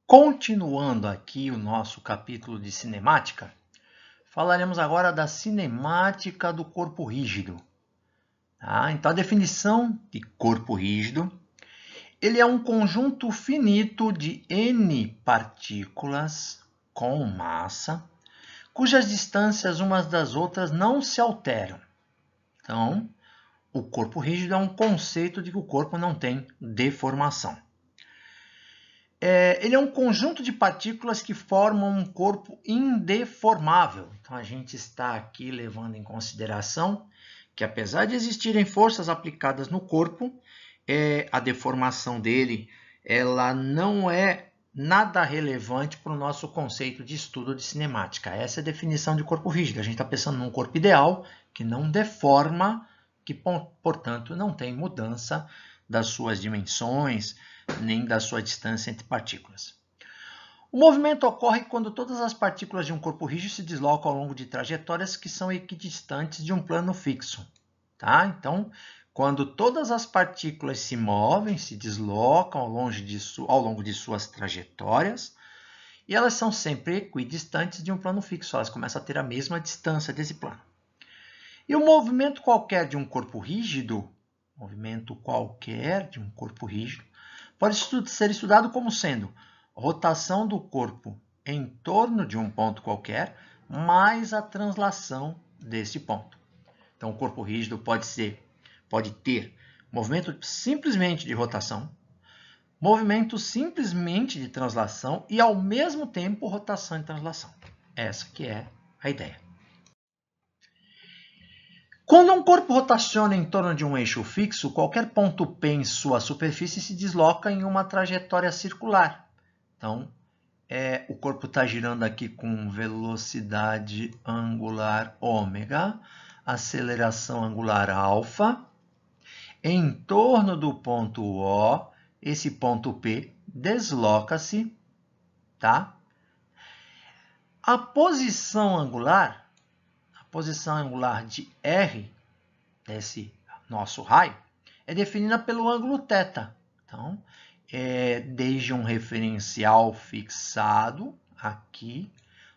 Continuando aqui o nosso capítulo de cinemática, falaremos agora da cinemática do corpo rígido. Tá? Então, a definição de corpo rígido, ele é um conjunto finito de N partículas com massa, cujas distâncias umas das outras não se alteram. Então, o corpo rígido é um conceito de que o corpo não tem deformação. Ele é um conjunto de partículas que formam um corpo indeformável. Então, a gente está aqui levando em consideração que, apesar de existirem forças aplicadas no corpo, a deformação dele ela não é nada relevante para o nosso conceito de estudo de cinemática. Essa é a definição de corpo rígido. A gente está pensando num corpo ideal que não deforma, que, portanto, não tem mudança das suas dimensões, nem da sua distância entre partículas. O movimento ocorre quando todas as partículas de um corpo rígido se deslocam ao longo de trajetórias que são equidistantes de um plano fixo. Tá? Então, quando todas as partículas se movem, se deslocam ao longo de suas trajetórias, e elas são sempre equidistantes de um plano fixo, elas começam a ter a mesma distância desse plano. E o movimento qualquer de um corpo rígido, pode ser estudado como sendo rotação do corpo em torno de um ponto qualquer, mais a translação desse ponto. Então, o corpo rígido pode ter movimento simplesmente de rotação, movimento simplesmente de translação e, ao mesmo tempo, rotação e translação. Essa que é a ideia. Quando um corpo rotaciona em torno de um eixo fixo, qualquer ponto P em sua superfície se desloca em uma trajetória circular. Então, o corpo está girando aqui com velocidade angular ômega, aceleração angular alfa. Em torno do ponto O, esse ponto P desloca-se, tá? A posição angular de R, desse nosso raio, é definida pelo ângulo θ. Então, desde um referencial fixado aqui,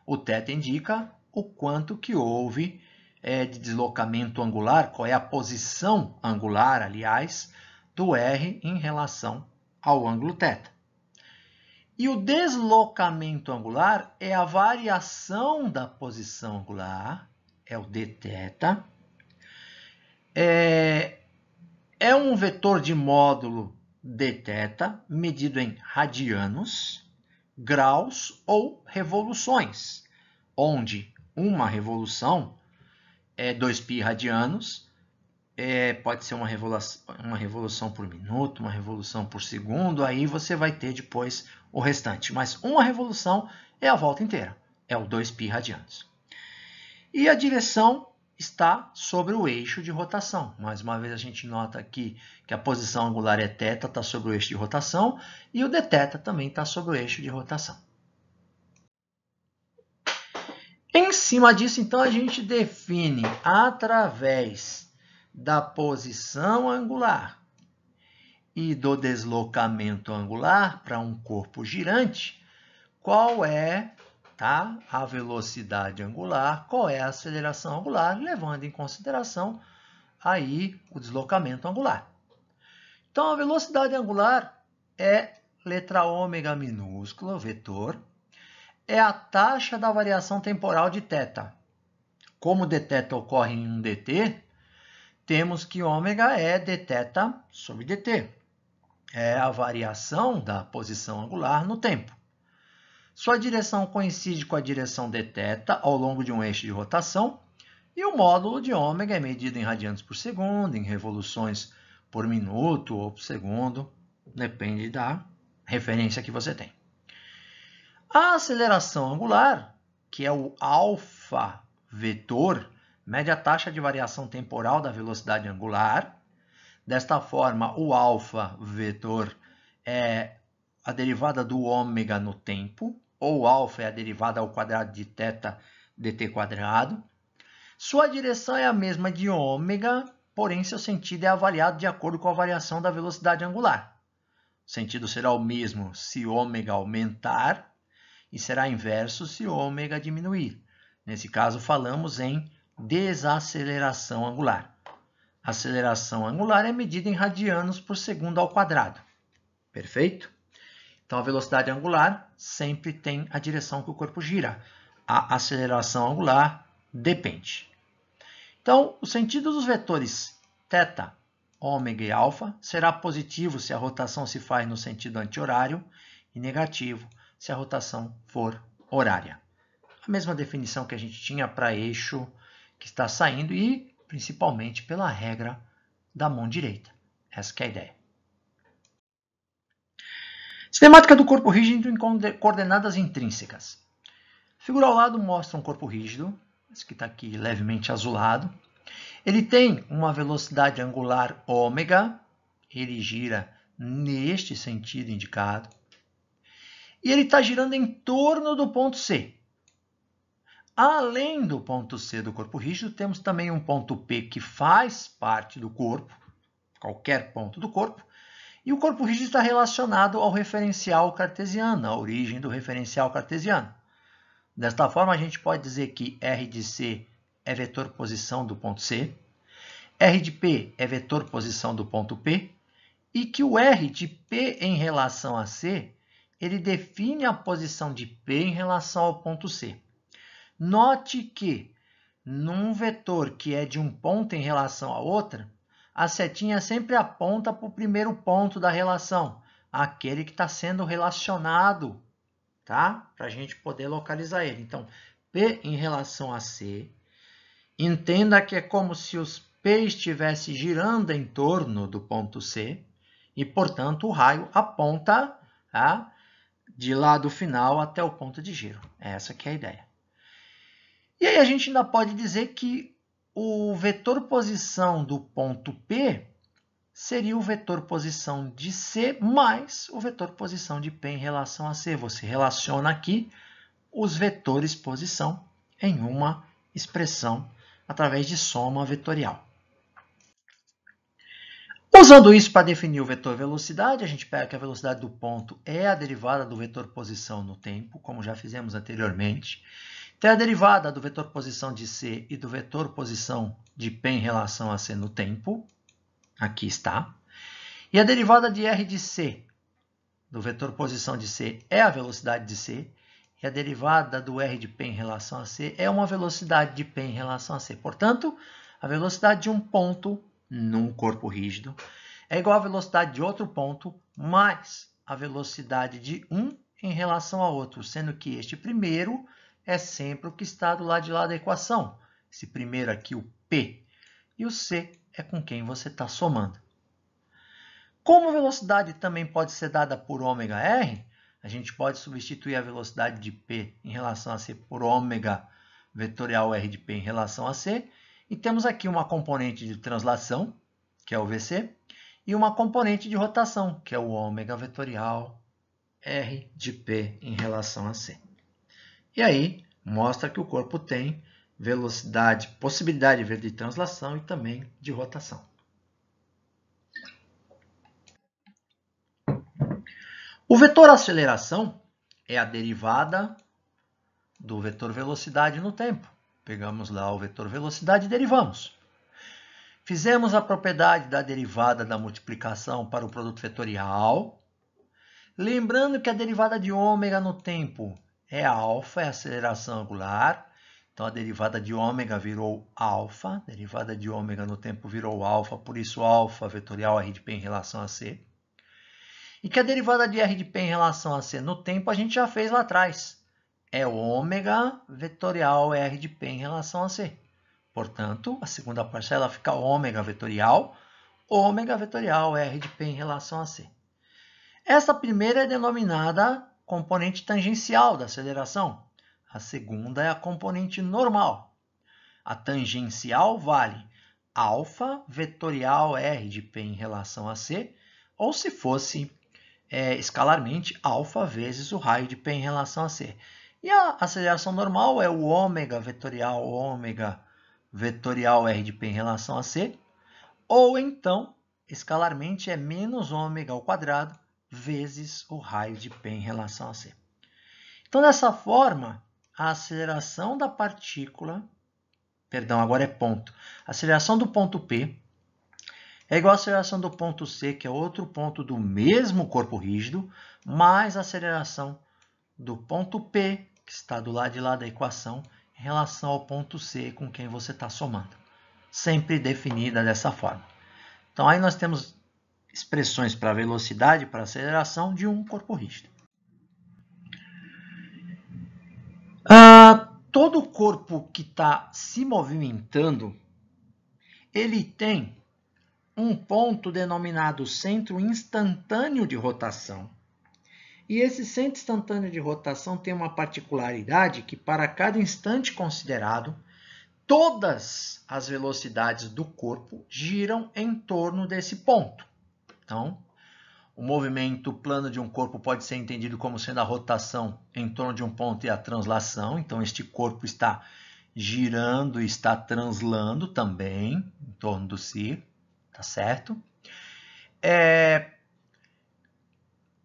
o θ indica o quanto que houve de deslocamento angular, qual é a posição angular, aliás, do R em relação ao ângulo θ. E o deslocamento angular é a variação da posição angular, é o dθ. É um vetor de módulo dθ medido em radianos, graus ou revoluções, onde uma revolução é 2π radianos, pode ser uma revolução por minuto, uma revolução por segundo, aí você vai ter depois o restante. Mas uma revolução é a volta inteira, é o 2π radianos. E a direção está sobre o eixo de rotação. Mais uma vez a gente nota aqui que a posição angular é θ, está sobre o eixo de rotação, e o dθ também está sobre o eixo de rotação. Em cima disso, então, a gente define através da posição angular e do deslocamento angular para um corpo girante, qual é a velocidade angular, qual é a aceleração angular, levando em consideração aí o deslocamento angular. Então, a velocidade angular é letra ômega minúscula, vetor, é a taxa da variação temporal de θ. Como dθ ocorre em um dt, temos que ômega é dθ sobre dt. É a variação da posição angular no tempo. Sua direção coincide com a direção dθ ao longo de um eixo de rotação, e o módulo de ômega é medido em radianos por segundo, em revoluções por minuto ou por segundo, depende da referência que você tem. A aceleração angular, que é o alfa vetor, mede a taxa de variação temporal da velocidade angular. Desta forma, o alfa vetor é a derivada do ômega no tempo, ou alfa é a derivada ao quadrado de θ dt quadrado. Sua direção é a mesma de ômega, porém seu sentido é avaliado de acordo com a variação da velocidade angular. sentido será o mesmo se ômega aumentar e será inverso se ômega diminuir. Nesse caso, falamos em desaceleração angular. A aceleração angular é medida em radianos por segundo ao quadrado. Perfeito? Então, a velocidade angular sempre tem a direção que o corpo gira. A aceleração angular depende. Então, o sentido dos vetores θ, ômega e alfa será positivo se a rotação se faz no sentido anti-horário e negativo se a rotação for horária. A mesma definição que a gente tinha para eixo que está saindo e principalmente pela regra da mão direita. Essa que é a ideia. Cinemática do corpo rígido em coordenadas intrínsecas. A figura ao lado mostra um corpo rígido, esse que está aqui levemente azulado. Ele tem uma velocidade angular ômega, ele gira neste sentido indicado. E ele está girando em torno do ponto C. Além do ponto C do corpo rígido, temos também um ponto P que faz parte do corpo, qualquer ponto do corpo, e o corpo rígido está relacionado ao referencial cartesiano, à origem do referencial cartesiano. Desta forma, a gente pode dizer que R de C é vetor posição do ponto C, R de P é vetor posição do ponto P, e que o R de P em relação a C, ele define a posição de P em relação ao ponto C. Note que, num vetor que é de um ponto em relação a outra, a setinha sempre aponta para o primeiro ponto da relação, aquele que está sendo relacionado, tá? Para a gente poder localizar ele. Então, P em relação a C, entenda que é como se os P estivesse girando em torno do ponto C e, portanto, o raio aponta, tá, de lado final até o ponto de giro. Essa que é a ideia. E aí a gente ainda pode dizer que o vetor posição do ponto P seria o vetor posição de C mais o vetor posição de P em relação a C. Você relaciona aqui os vetores posição em uma expressão através de soma vetorial. Usando isso para definir o vetor velocidade, a gente pega que a velocidade do ponto é a derivada do vetor posição no tempo, como já fizemos anteriormente. Então, a derivada do vetor posição de C e do vetor posição de P em relação a C no tempo, aqui está. E a derivada de R de C, do vetor posição de C, é a velocidade de C. E a derivada do R de P em relação a C é uma velocidade de P em relação a C. Portanto, a velocidade de um ponto num corpo rígido é igual à velocidade de outro ponto mais a velocidade de um em relação a outro, sendo que este primeiro é sempre o que está do lado de lá da equação. Esse primeiro aqui, o P, e o C é com quem você está somando. Como a velocidade também pode ser dada por ômega-r, a gente pode substituir a velocidade de P em relação a C por ômega vetorial R de P em relação a C. E temos aqui uma componente de translação, que é o VC, e uma componente de rotação, que é o ômega vetorial R de P em relação a C. E aí, mostra que o corpo tem velocidade, possibilidade de translação e também de rotação. O vetor aceleração é a derivada do vetor velocidade no tempo. Pegamos lá o vetor velocidade e derivamos. Fizemos a propriedade da derivada da multiplicação para o produto vetorial. Lembrando que a derivada de ômega no tempo é alfa, é a aceleração angular. Então, a derivada de ômega virou alfa. A derivada de ômega no tempo virou alfa, por isso alfa vetorial R de P em relação a C. E que a derivada de R de P em relação a C no tempo a gente já fez lá atrás. É ômega vetorial R de P em relação a C. Portanto, a segunda parcela fica ômega vetorial R de P em relação a C. Essa primeira é denominada componente tangencial da aceleração. A segunda é a componente normal. A tangencial vale alfa vetorial R de P em relação a C, ou se fosse escalarmente, alfa vezes o raio de P em relação a C. E a aceleração normal é o ômega vetorial R de P em relação a C, ou então, escalarmente, é menos ômega ao quadrado vezes o raio de P em relação a C. Então, dessa forma, a aceleração da partícula, perdão, agora é ponto, a aceleração do ponto P é igual à aceleração do ponto C, que é outro ponto do mesmo corpo rígido, mais a aceleração do ponto P, que está do lado de lá da equação, em relação ao ponto C com quem você está somando. Sempre definida dessa forma. Então, aí nós temos expressões para velocidade e para aceleração de um corpo rígido. Todo corpo que está se movimentando, ele tem um ponto denominado centro instantâneo de rotação. E esse centro instantâneo de rotação tem uma particularidade que, para cada instante considerado, todas as velocidades do corpo giram em torno desse ponto. Então, o movimento plano de um corpo pode ser entendido como sendo a rotação em torno de um ponto e a translação. Então, este corpo está girando e está translando também em torno do si, tá certo?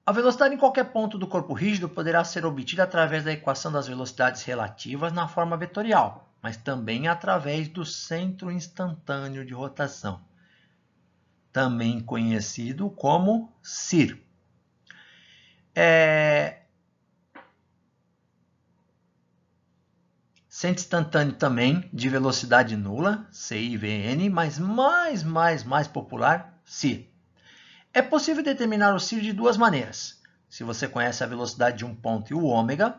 A velocidade em qualquer ponto do corpo rígido poderá ser obtida através da equação das velocidades relativas na forma vetorial, mas também através do centro instantâneo de rotação, também conhecido como CIR. Centro instantâneo também de velocidade nula, CIVN, mas mais popular, CIR. É possível determinar o CIR de duas maneiras. Se você conhece a velocidade de um ponto e o ômega,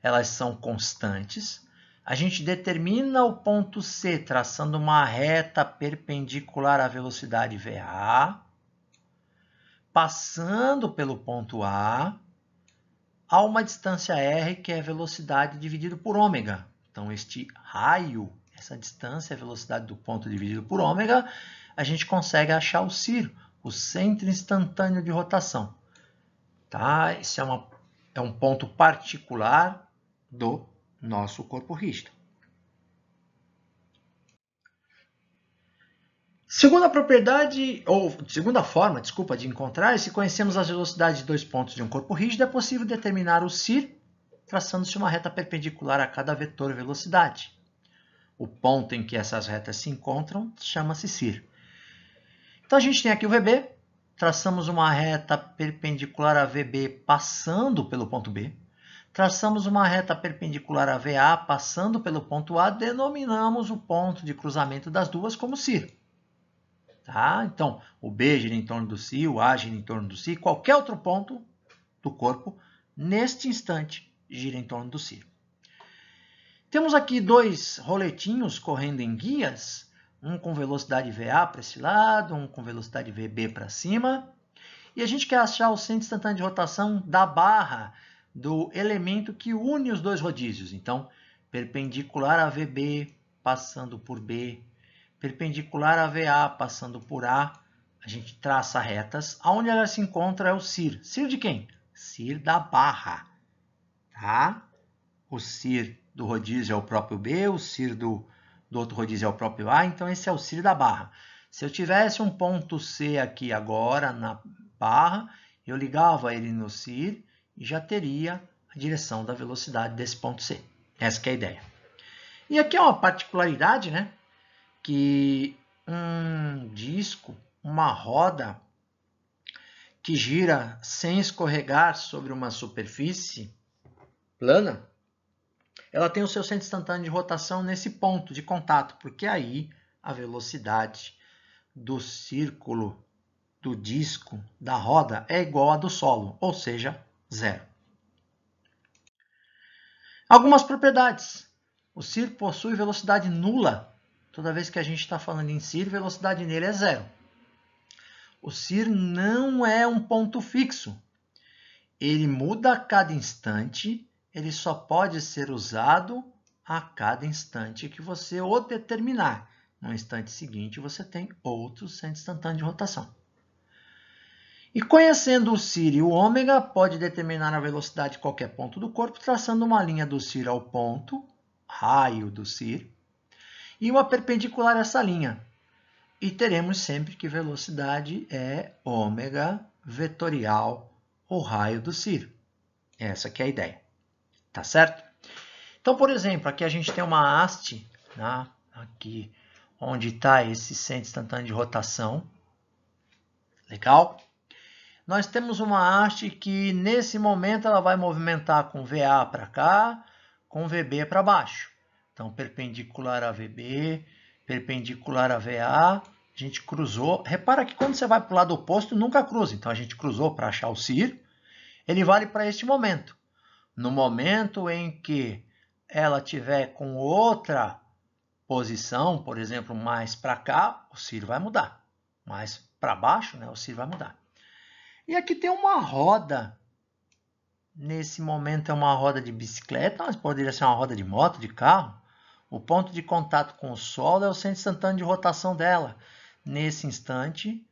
elas são constantes. A gente determina o ponto C traçando uma reta perpendicular à velocidade VA, passando pelo ponto A, a uma distância R, que é a velocidade dividido por ômega. Então, este raio, essa distância, a velocidade do ponto dividido por ômega, a gente consegue achar o CIR, o centro instantâneo de rotação. Tá? Esse é um ponto particular do nosso corpo rígido. Segunda forma de encontrar, se conhecemos as velocidades de dois pontos de um corpo rígido, é possível determinar o CIR traçando-se uma reta perpendicular a cada vetor velocidade. O ponto em que essas retas se encontram chama-se CIR. Então, a gente tem aqui o VB, traçamos uma reta perpendicular a VB passando pelo ponto B, traçamos uma reta perpendicular a VA passando pelo ponto A, denominamos o ponto de cruzamento das duas como CIR. Tá? Então, o B gira em torno do Si, o A gira em torno do Si, qualquer outro ponto do corpo, neste instante, gira em torno do Si. Temos aqui dois roletinhos correndo em guias, um com velocidade VA para esse lado, um com velocidade VB para cima. E a gente quer achar o centro instantâneo de rotação da barra do elemento que une os dois rodízios. Então, perpendicular a VB, passando por B, perpendicular a VA, passando por A, a gente traça retas. Aonde ela se encontra é o CIR. CIR de quem? CIR da barra. Tá? O CIR do rodízio é o próprio B, o CIR do outro rodízio é o próprio A, então esse é o CIR da barra. Se eu tivesse um ponto C aqui agora na barra, eu ligava ele no CIR e já teria a direção da velocidade desse ponto C. Essa que é a ideia. E aqui é uma particularidade, né? Que um disco, uma roda que gira sem escorregar sobre uma superfície plana, ela tem o seu centro instantâneo de rotação nesse ponto de contato, porque aí a velocidade do círculo, do disco, da roda é igual à do solo, ou seja, zero. Algumas propriedades. O CIR possui velocidade nula. Toda vez que a gente está falando em CIR, velocidade nele é zero. O CIR não é um ponto fixo. Ele muda a cada instante, ele só pode ser usado a cada instante que você o determinar. No instante seguinte, você tem outro centro instantâneo de rotação. E conhecendo o CIR e o ômega, pode determinar a velocidade de qualquer ponto do corpo, traçando uma linha do CIR ao ponto, raio do CIR, e uma perpendicular a essa linha. E teremos sempre que velocidade é ômega vetorial o raio do CIR. Essa que é a ideia. Tá certo? Então, por exemplo, aqui a gente tem uma haste, né? Aqui onde está esse centro instantâneo de rotação. Legal? Nós temos uma haste que, nesse momento, ela vai movimentar com VA para cá, com VB para baixo. Então, perpendicular a VB, perpendicular a VA, a gente cruzou. Repara que quando você vai para o lado oposto, nunca cruza. Então, a gente cruzou para achar o CIR. Ele vale para este momento. No momento em que ela tiver com outra posição, por exemplo, mais para cá, o CIR vai mudar. Mais para baixo, né, o CIR vai mudar. E aqui tem uma roda. Nesse momento é uma roda de bicicleta, mas poderia ser uma roda de moto, de carro. O ponto de contato com o solo é o centro instantâneo de rotação dela. Nesse instante,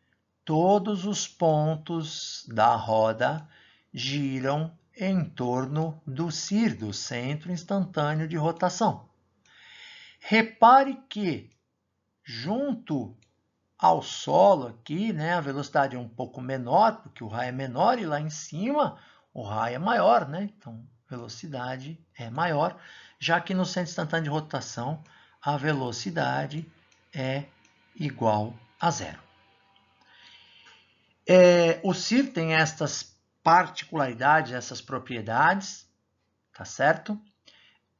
todos os pontos da roda giram em torno do CIR, do centro instantâneo de rotação. Repare que, junto ao solo aqui, né, a velocidade é um pouco menor, porque o raio é menor, e lá em cima o raio é maior, né? Então, a velocidade é maior, já que no centro instantâneo de rotação a velocidade é igual a zero. O CIR tem estas particularidades, essas propriedades, tá certo?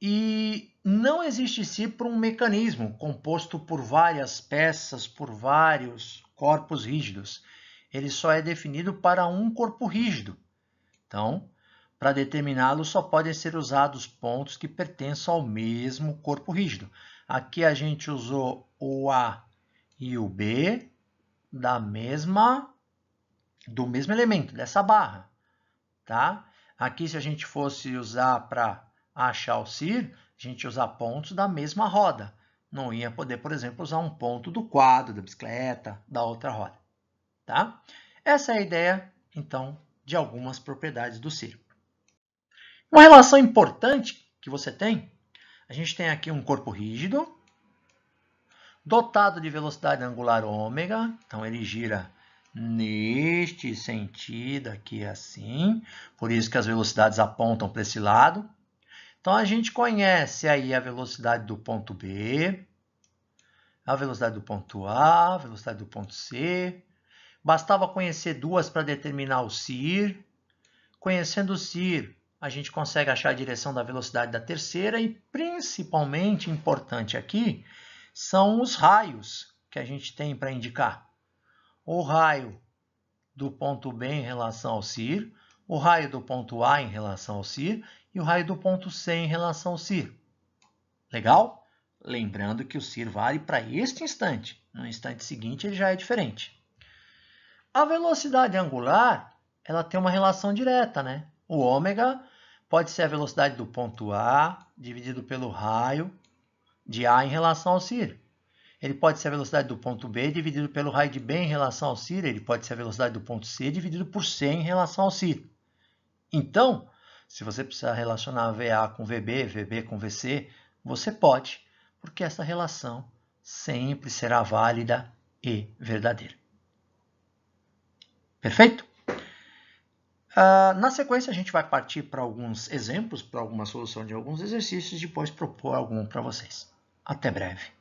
E não existe CIR por um mecanismo composto por várias peças, por vários corpos rígidos. Ele só é definido para um corpo rígido. Então, para determiná-lo, só podem ser usados pontos que pertençam ao mesmo corpo rígido. Aqui a gente usou o A e o B do mesmo elemento, dessa barra. Tá? Aqui, se a gente fosse usar para achar o CIR, a gente ia usar pontos da mesma roda. Não ia poder, por exemplo, usar um ponto do quadro, da bicicleta, da outra roda. Tá? Essa é a ideia, então, de algumas propriedades do CIR. Uma relação importante que você tem, a gente tem aqui um corpo rígido, dotado de velocidade angular ômega, então ele gira neste sentido aqui assim, por isso que as velocidades apontam para esse lado. Então, a gente conhece aí a velocidade do ponto B, a velocidade do ponto A, a velocidade do ponto C. Bastava conhecer duas para determinar o CIR. Conhecendo o CIR, a gente consegue achar a direção da velocidade da terceira e, principalmente importante aqui, são os raios que a gente tem para indicar. O raio do ponto B em relação ao CIR, o raio do ponto A em relação ao CIR e o raio do ponto C em relação ao CIR. Legal? Lembrando que o CIR vale para este instante. No instante seguinte, ele já é diferente. A velocidade angular, ela tem uma relação direta, né? O ômega pode ser a velocidade do ponto A dividido pelo raio de A em relação ao CIR. Ele pode ser a velocidade do ponto B dividido pelo raio de B em relação ao CIR. Ele pode ser a velocidade do ponto C dividido por C em relação ao CIR. Então, se você precisar relacionar VA com VB, VB com VC, você pode, porque essa relação sempre será válida e verdadeira. Perfeito? Na sequência, a gente vai partir para alguns exemplos, para alguma solução de alguns exercícios, e depois propor algum para vocês. Até breve.